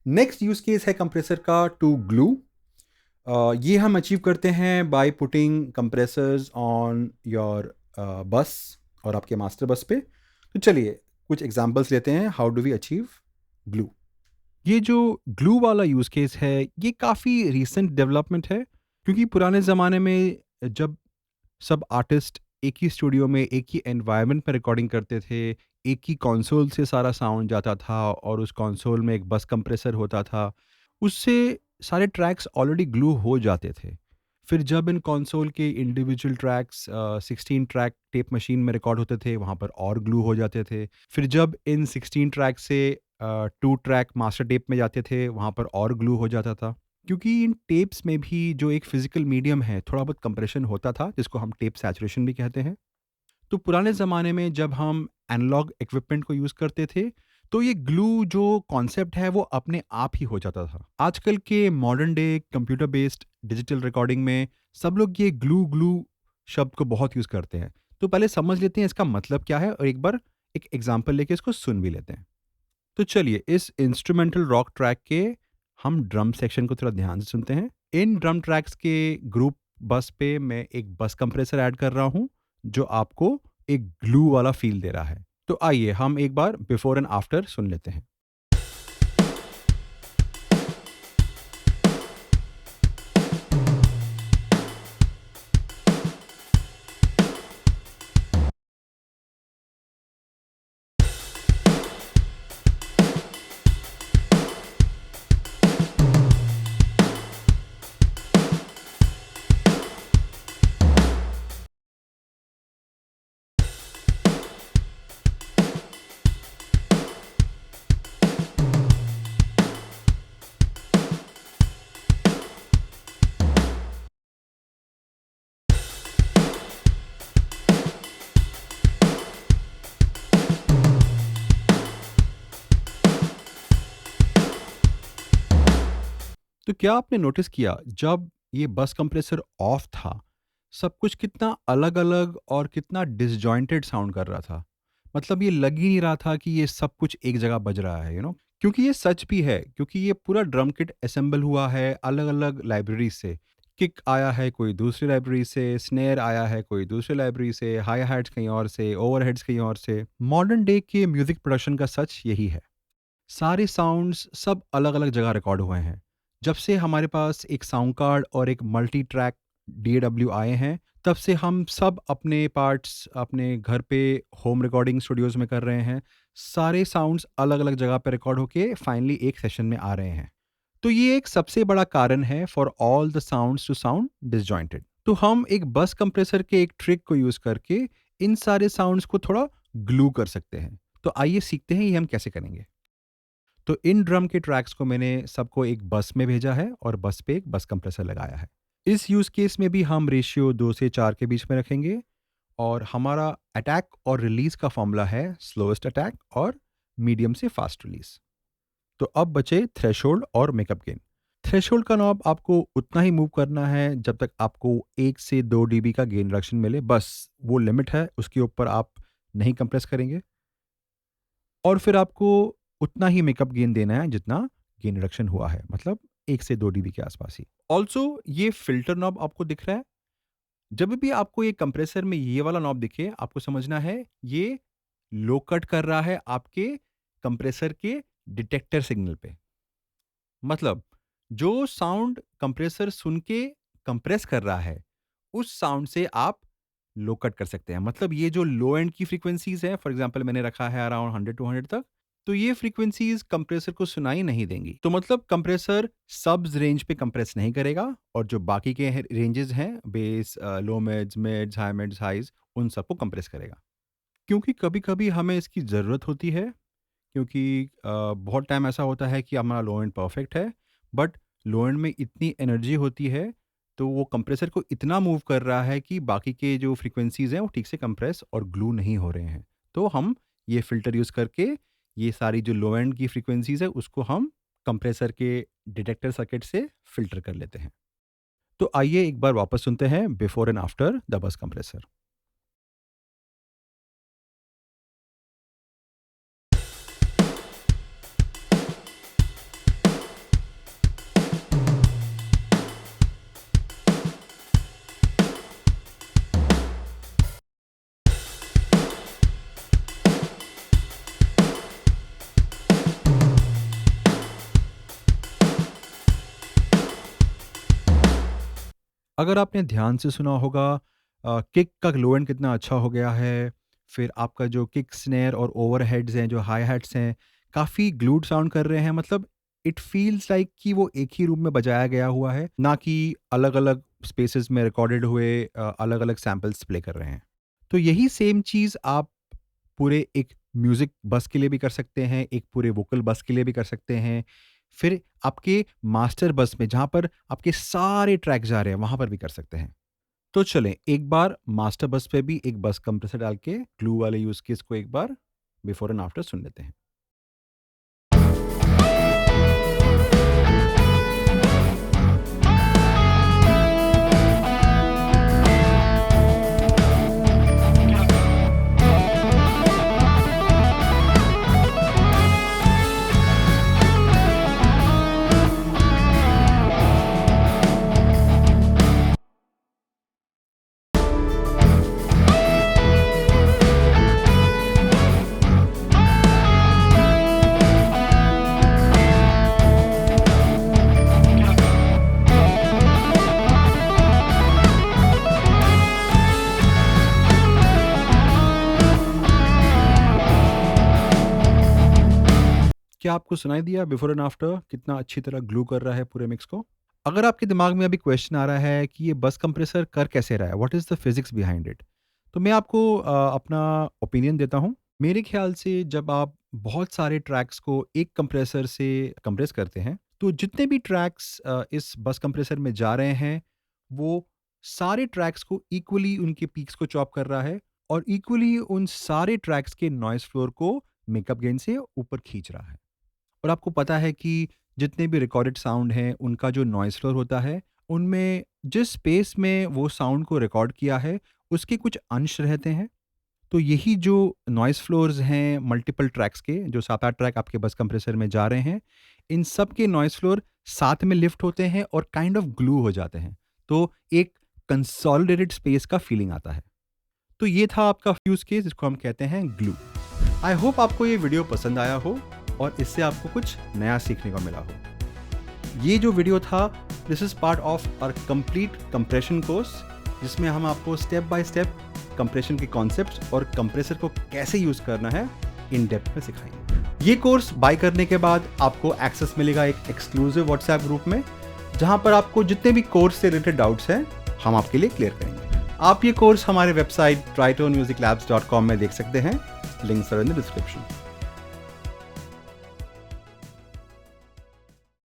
Next use case है compressor का to glue. ये हम अचीव करते हैं by putting compressors on your बस और आपके मास्टर बस पे। तो चलिए कुछ एग्जांपल्स लेते हैं, how do we achieve glue. ये जो ग्लू वाला यूज़ केस है, ये काफ़ी रीसेंट डेवलपमेंट है, क्योंकि पुराने ज़माने में जब सब आर्टिस्ट एक ही स्टूडियो में, एक ही एनवायरनमेंट में रिकॉर्डिंग करते थे, एक ही कंसोल से सारा साउंड जाता था और उस कंसोल में एक बस कंप्रेसर होता था, उससे सारे ट्रैक्स ऑलरेडी ग्लू हो जाते थे। फिर जब इन कंसोल के individual tracks 16 track tape machine में रिकॉर्ड होते थे, वहाँ पर और ग्लू हो जाते थे। फिर जब इन 16 ट्रैक से 2 ट्रैक मास्टर टेप में जाते थे, वहाँ पर और ग्लू हो जाता था। क्योंकि इन टेप्स में भी जो एक फिजिकल मीडियम है, थोड़ा बहुत कंप्रेशन होता था, जिसको हम टेप सैचुरेशन भी कहते हैं। तो पुराने ज़माने में जब हम एनालॉग इक्विपमेंट को यूज़ करते थे, तो ये ग्लू जो कॉन्सेप्ट है वो अपने आप ही हो जाता था। आजकल के modern day computer based digital recording में सब लोग ये ग्लू ग्लू शब्द को बहुत यूज़ करते हैं। तो पहले समझ लेते हैं इसका मतलब क्या है और एक बार एक एग्जांपल लेके इसको सुन भी लेते हैं। तो चलिए इस इंस्ट्रूमेंटल रॉक ट्रैक के हम ड्रम सेक्शन को थोड़ा ध्यान से सुनते हैं। इन ड्रम ट्रैक्स के ग्रुप बस पे मैं एक बस कंप्रेसर ऐड कर रहा हूँ, जो आपको एक ग्लू वाला फील दे रहा है। तो आइए हम एक बार बिफोर एंड आफ्टर सुन लेते हैं। तो क्या आपने नोटिस किया जब ये बस कंप्रेसर ऑफ था, सब कुछ कितना अलग-अलग और कितना डिसजॉइंटेड साउंड कर रहा था? मतलब ये लग ही नहीं रहा था कि ये सब कुछ एक जगह बज रहा है, क्योंकि ये सच भी है, क्योंकि ये पूरा ड्रम किट असेंबल हुआ है अलग-अलग लाइब्रेरी से। किक आया है कोई दूसरी लाइब्रेरी से, स्नेयर आया है कोई दूसरी लाइब्रेरी से, हाई हैट्स कहीं और से, ओवरहेड्स कहीं और से। मॉडर्न डे के म्यूजिक प्रोडक्शन का सच यही है। सारे साउंड्स सब अलग-अलग जगह रिकॉर्ड हुए हैं। जब से हमारे पास एक साउंड कार्ड और एक मल्टी ट्रैक डीएडब्ल्यू आए हैं, तब से हम सब अपने पार्ट्स अपने घर पे होम रिकॉर्डिंग स्टूडियोज़ में कर रहे हैं। सारे साउंड्स अलग-अलग जगह पे रिकॉर्ड होके फाइनली एक सेशन में आ रहे हैं। तो ये एक सबसे बड़ा कारण है for all the sounds to sound disjointed. तो हम एक बस कंप्रेसर के एक ट्रिक को यूज़ करके इन सारे साउंड्स को थोड़ा ग्लू कर सकते हैं। तो आइए सीखते हैं ये हम कैसे करेंगे। तो इन ड्रम के ट्रैक्स को मैंने सबको एक बस में भेजा है और बस पे एक बस कंप्रेसर लगाया है। इस यूज़ केस में भी हम रेशियो 2 से 4 के बीच में रखेंगे और हमारा अटैक और रिलीज़ का फ़ॉर्मूला है स्लोएस्ट अटैक और मीडियम से फास्ट रिलीज़। तो अब बचे थ्रेशोल्ड और मेकअप गेन। थ्रेशोल्ड का नॉब आपको उतना ही मूव करना है जब तक आपको 1 से 2 डीबी का गेन रिडक्शन मिले, बस वो लिमिट है, उसके ऊपर आप नहीं कंप्रेस करेंगे। और फिर आपको उतना ही मेकअप गेन देना है जितना गेन रिडक्शन हुआ है, मतलब 1 से 2 डीबी के आसपास ही। ऑल्सो ये फ़िल्टर नॉब आपको दिख रहा है, जब भी आपको ये कंप्रेसर में ये वाला नॉब दिखे, आपको समझना है ये लो कट कर रहा है आपके कंप्रेसर के डिटेक्टर सिग्नल पे। मतलब जो साउंड कंप्रेसर सुन के कंप्रेस कर रहा है, उस साउंड से आप लो कट कर सकते हैं। मतलब ये जो लो एंड की फ्रीक्वेंसीज़ हैं, फॉर एग्ज़ाम्पल मैंने रखा है अराउंड 100 टू 100 तक, तो ये फ्रीक्वेंसीज़ कंप्रेसर को सुनाई नहीं देंगी। तो मतलब कंप्रेसर सब्स रेंज पे कंप्रेस नहीं करेगा और जो बाकी के हैं रेंजेज़ हैं बेस, लो मिड्स, हाइज़, उन सबको कंप्रेस करेगा। क्योंकि कभी-कभी हमें इसकी ज़रूरत होती है, क्योंकि बहुत टाइम ऐसा होता है कि हमारा लो एंड परफेक्ट है, बट लो एंड में इतनी एनर्जी होती है, तो वो कंप्रेसर को इतना मूव कर रहा है कि बाकी के जो फ्रीक्वेंसीज़ हैं, वो ठीक से कंप्रेस और ग्लू नहीं हो रहे हैं। तो हम ये फ़िल्टर यूज़ करके ये सारी जो लो एंड की फ्रीक्वेंसीज़ है, उसको हम कंप्रेसर के डिटेक्टर सर्किट से फ़िल्टर कर लेते हैं। तो आइए एक बार वापस सुनते हैं before and after the bus compressor. अगर आपने ध्यान से सुना होगा किक का लो एंड कितना अच्छा हो गया है, फिर आपका जो किक स्नेयर और ओवरहेड्स हैं, जो हाई हैट्स हैं, काफ़ी ग्लूड साउंड कर रहे हैं, मतलब इट फील्स लाइक कि वो एक ही रूम में बजाया गया हुआ है, ना कि अलग-अलग स्पेसेस में रिकॉर्डेड हुए अलग-अलग सैंपल्स प्ले कर रहे हैं। तो यही सेम चीज़ आप पूरे एक म्यूज़िक बस के लिए भी कर सकते हैं, एक पूरे वोकल बस के लिए भी कर सकते हैं, फिर आपके मास्टर बस में जहाँ पर आपके सारे ट्रैक जा रहे हैं, वहाँ पर भी कर सकते हैं। तो चलें एक बार मास्टर बस पे भी एक बस कंप्रेसर डाल के ग्लू वाले यूज़ केस को एक बार बिफोर एंड आफ्टर सुन लेते हैं। क्या आपको सुनाई दिया बिफोर एंड आफ्टर कितना अच्छी तरह ग्लू कर रहा है पूरे मिक्स को? अगर आपके दिमाग में अभी क्वेश्चन आ रहा है कि ये बस कंप्रेसर कर कैसे रहा है? What is the physics behind it? तो मैं आपको अपना ओपिनियन देता हूँ। मेरे ख़्याल से जब आप बहुत सारे ट्रैक्स को एक कंप्रेसर से कंप्रेस करते हैं, तो जितने भी ट्रैक्स इस बस कंप्रेसर में जा रहे हैं, वो सारे ट्रैक्स को इक्वली उनके पीक्स को चॉप कर रहा है और इक्वली उन सारे ट्रैक्स के नॉइज़ फ्लोर को मेकअप गेन से ऊपर खींच रहा है। और आपको पता है कि जितने भी रिकॉर्डेड साउंड हैं, उनका जो नॉइज़ फ्लोर होता है, उनमें जिस स्पेस में वो साउंड को रिकॉर्ड किया है, उसके कुछ अंश रहते हैं। तो यही जो नॉइज़ फ्लोर्स हैं मल्टीपल ट्रैक्स के, जो 7-8 ट्रैक आपके बस कंप्रेसर में जा रहे हैं, इन सब के नॉइज़ फ्लोर साथ में लिफ्ट होते हैं और काइंड ऑफ ग्लू हो जाते हैं। तो एक कंसोलिडेटेड स्पेस का फीलिंग आता है। तो ये था आपका यूज़ केस जिसको हम कहते हैं ग्लू। आई होप आपको ये वीडियो पसंद आया हो और इससे आपको कुछ नया सीखने को मिला हो। ये जो वीडियो था, this is part of our complete compression course, जिसमें हम आपको स्टेप बाय स्टेप कंप्रेशन के कॉन्सेप्ट्स और कंप्रेसर को कैसे यूज़ करना है इन डेप्थ में सिखाएंगे। ये कोर्स बाय करने के बाद आपको एक्सेस मिलेगा एक एक्सक्लूसिव व्हाट्सएप ग्रुप में, जहाँ पर आपको जितने भी कोर्स से रिलेटेड डाउट्स हैं, हम आपके लिए क्लियर करेंगे। आप ये कोर्स हमारे वेबसाइट tritonmusiclabs.com में देख सकते हैं। Links are in the description.